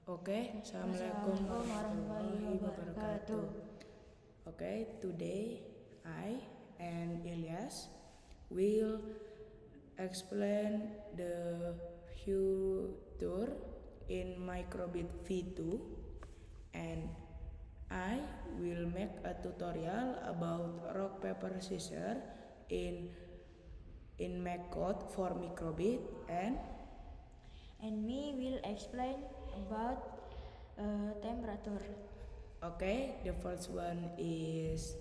Oke, Assalamualaikum warahmatullahi wabarakatuh. Okay, today I and Ilyas will explain the future in Microbit V2, and I will make a tutorial about rock paper scissors in MacCode for Microbit, and me will explain about temperature. okay, the first one is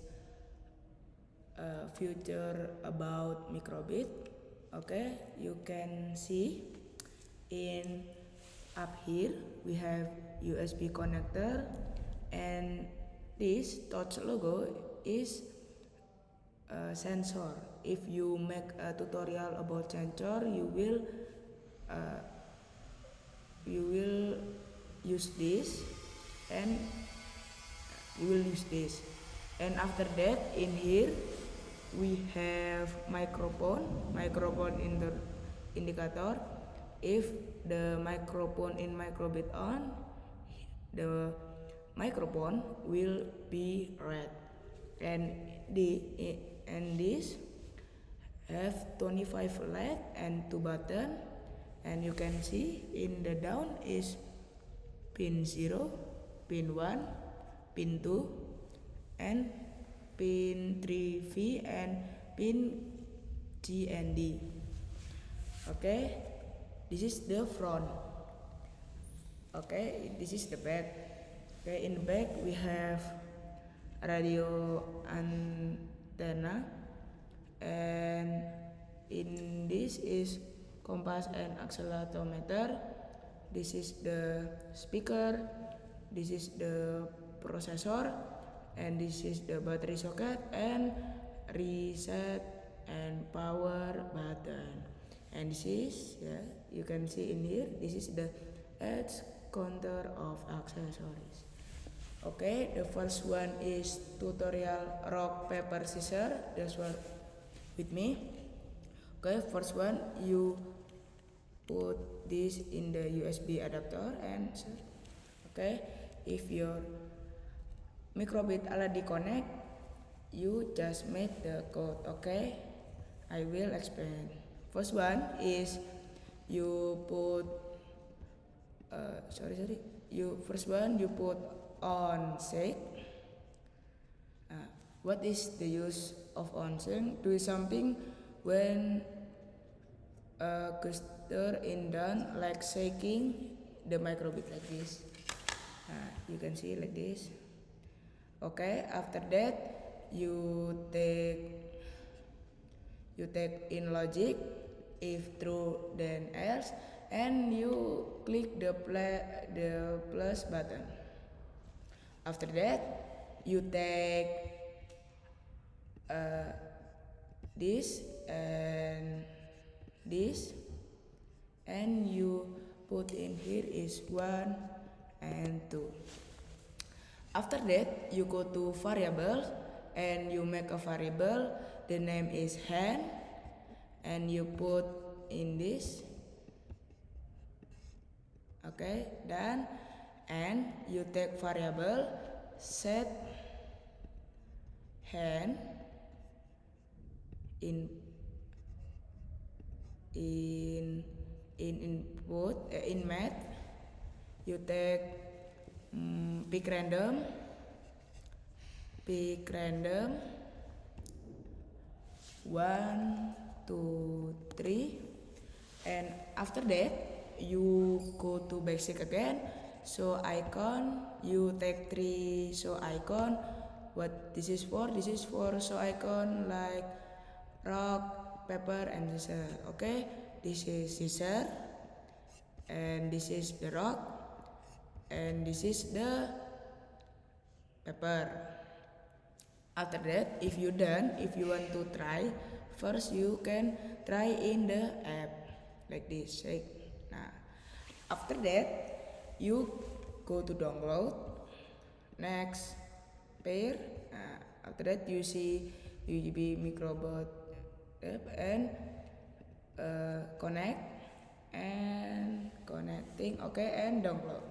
future about Microbit. Okay, you can see in up here we have USB connector, and this touch logo is a sensor. If you make a tutorial about sensor, you will use this, and and after that in here we have microphone in the indicator. If the microphone in Microbit on, the microphone will be red, and this have 25 LED and 2 button, and you can see in the down is pin 0, pin 1, pin 2, and pin 3V and pin G and D. Okay, this is the front. Okay, this is the back. Okay, in the back we have radio antenna, and in this is compass and accelerometer. This is the speaker, this is the processor, and this is the battery socket and reset and power button. And this is, you can see in here, this is the edge counter of accessories. Okay, the first one is tutorial rock paper scissors. That's what with me. Okay, first one, you put this in the USB adapter, and okay, if your Microbit already connect, you just make the code. Okay, I will explain. First one is you put you put on sync. What is the use of on sync? Do something when cursor in down, like shaking the Microbit like this. You can see like this. Okay, after that you take in logic, if true then else, and you click the plus button. After that you take this and this, and you put in here is 1 and 2. After that you go to variable, and you make a variable, the name is hand, and you put in this. Okay, done. And you take variable set hand in input in math. You take pick random 1 2 3, and after that you go to basic again. So icon, you take 3 show icon. What this is for show icon like rock, paper, and scissor. Okay, this is scissor, and this is the rock, and this is the paper. After that, if you done, if you want to try, first you can try in the app like this. Nah, after that you go to download, next pair. After that you see USB Microbit app, and connect and connecting. Okay, and download.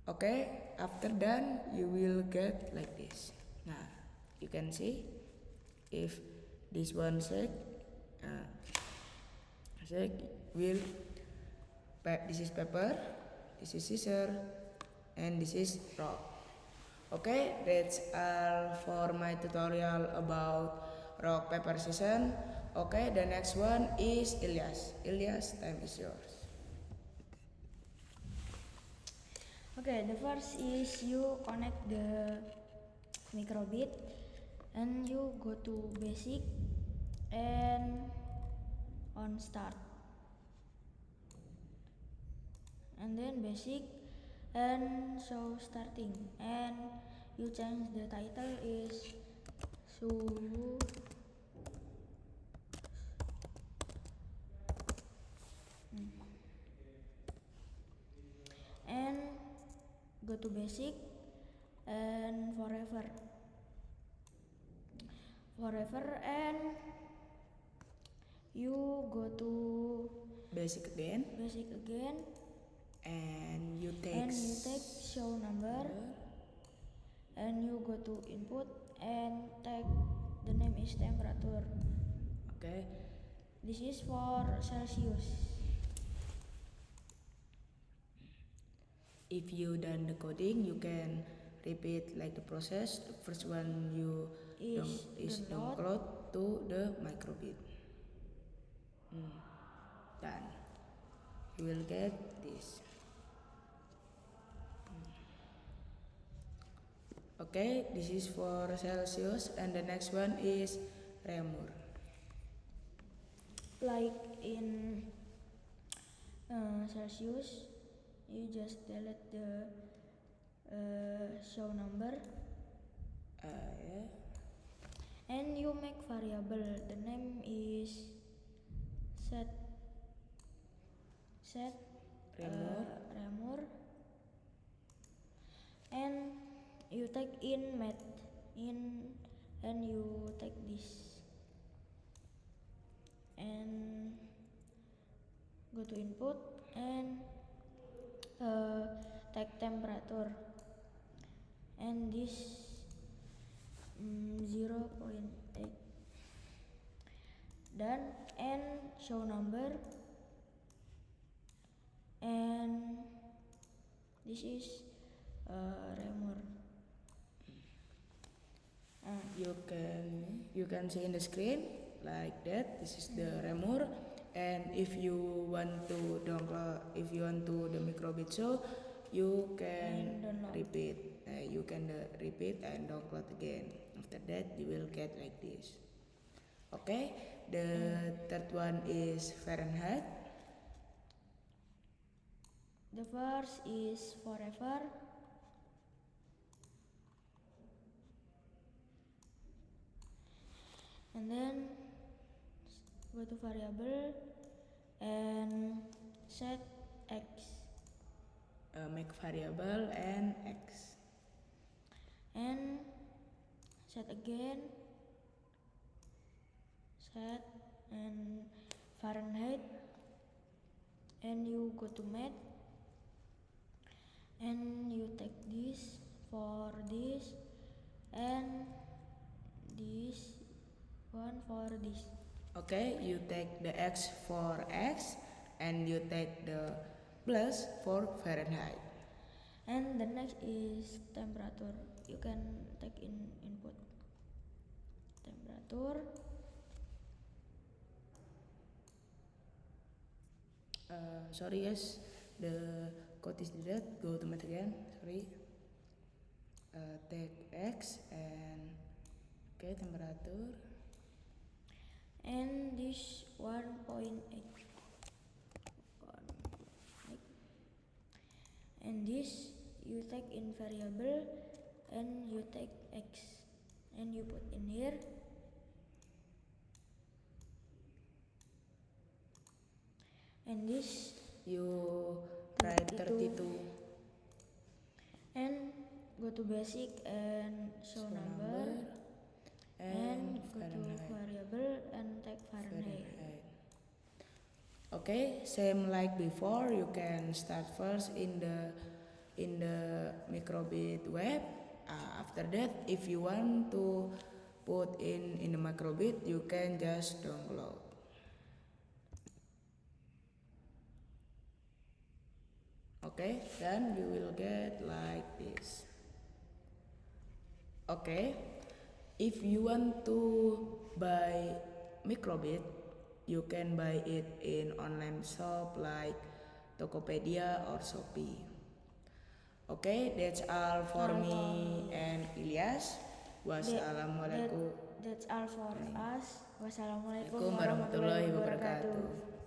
Okay, after done you will get like this. Nah, you can see if this one shake will this is paper, this is scissor, and this is rock. Okay, that's all for my tutorial about rock paper scissors. Okay, the next one is Ilyas. Ilyas, time is yours. Okay, the first is you connect the microbit and you go to basic and on start, and then basic and show starting, and you change the title is suhu and go to basic and forever and you go to Basic again, and you take show number and you go to input and take the name is temperature. Okay, This is for Celsius. if you done the coding, you can repeat like the process. The first one you is download to the microbit. Done. You will get this. Okay, this is for Celsius, and the next one is Reaumur. Like in Celsius, you just delete the show number Yeah. and you make variable. The name is set Reaumur, and you take in math and you take this and go to input and take temperature and this 0.8, done, and show number and this is Reaumur. You can see in the screen like that. This is the Reaumur, and if you want to download, if you want to the microbit show, you can repeat. You can repeat and download again. After that, you will get like this. Okay, the third one is Fahrenheit. The first is forever, and then go to variable and set x. Make variable and x. And set again, set and Fahrenheit, and you go to math and you take this for this and this one for this. Okay, you take the x for x and you take the plus for Fahrenheit. And the next is temperature. You can take in input temperature. Sorry yes, the code is dead. Go to math again. Sorry. Take x and okay, temperature. And this 1.8. And this you take in variable and you take x and you put in here. And this You write 32 and go to basic and show number and go to variable and take Fahrenheit. Okay, same like before, you can start first in the in the microbit web. After that, if you want to put in the microbit, you can just download. Okay, then you will get like this. Okay, if you want to buy microbit, you can buy it in online shop like Tokopedia or Shopee. Okay, that's all for me and Ilyas. Wassalamualaikum That's all for us. Wassalamualaikum warahmatullahi warahmatullahi wabarakatuh. wabarakatuh.